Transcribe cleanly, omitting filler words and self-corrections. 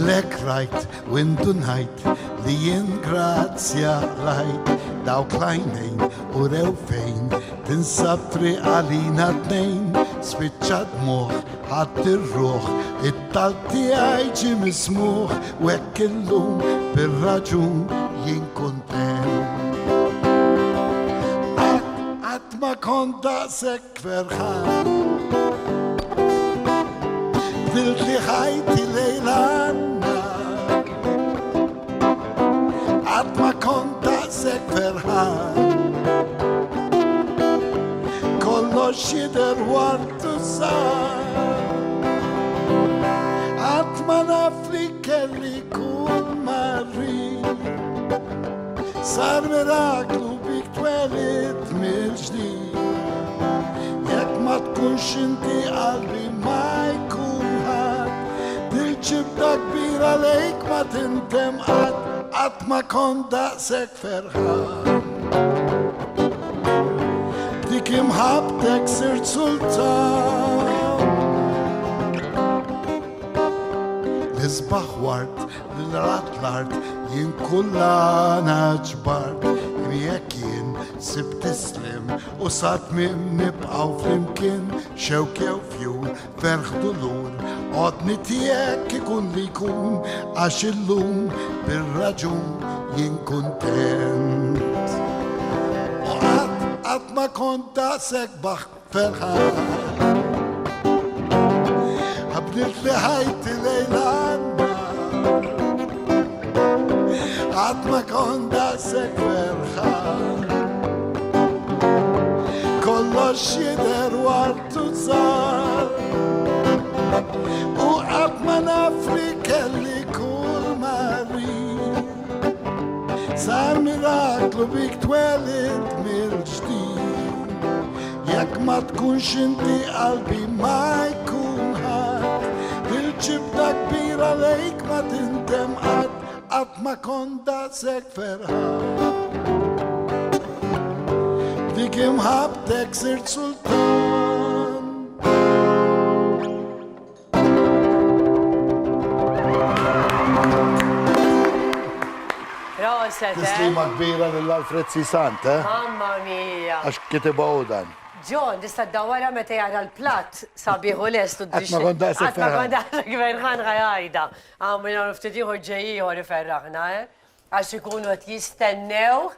lek rajt u intu ngħid li jingrazzja lajt dawk l-għajnejn u rew fejn tinsab triq għalina tnejn spiċċa dmuħ ħadd ir-ruħ it-talb tiegħi ġie mismuħ u hekk illum bir-raġun jien kuntent. Qatt ma kont daqshekk ferħan Dilt li ħajti lejlanna Qatt ma kont daqshekk ferħan Kollox jidher wartu sar Qatt ma naf li kelli kull marri Sar miraklu bik twelid mill-ġdid Jekk ma tkunx inti qalbi ma jkun ħadd Dil-ġibda kbira lejk ma tintem qatt ma kont daqshekk ferħan B'dik imħabbtek sirt sultan L-isbaħ wart l-rat l-art jien kullana ġbart jekk jien sibt islim u sat minn nibqaw flimkien xewkew fjur ferħdu lur qodni tiegħek ikun li jkun għax illum bir-raġun jien kuntent. U qatt ma kont daqshekk ferħan ħabdilt li ħajti lejlanna Qatt ma kont daqshekk ferħan Kollox jidher wartu sar U qatt ma naf li kelli kull marri Sar miraklu bik twelid mill-ġdid Jekk ma tkunx inti qalbi ma jkun ħadd Il-ġibda kbira lejk ma tintem qatt ma kont daqshekk ferħan Dik imħabbtek sirt sultan Proset, Tislima kbira lill-Alfred Sisant, Mamma mia. Għax kitibgħu dan. John, tista' ddawwara meta jara l-platt sabiħu lestu Qatt ma kont daqshekk ferħan. Qatt ma kont daqshekk ferħan ħajda. Għamilna ftit ieħor ġej ieħor iferraħna, Għax ikunu qed jistennew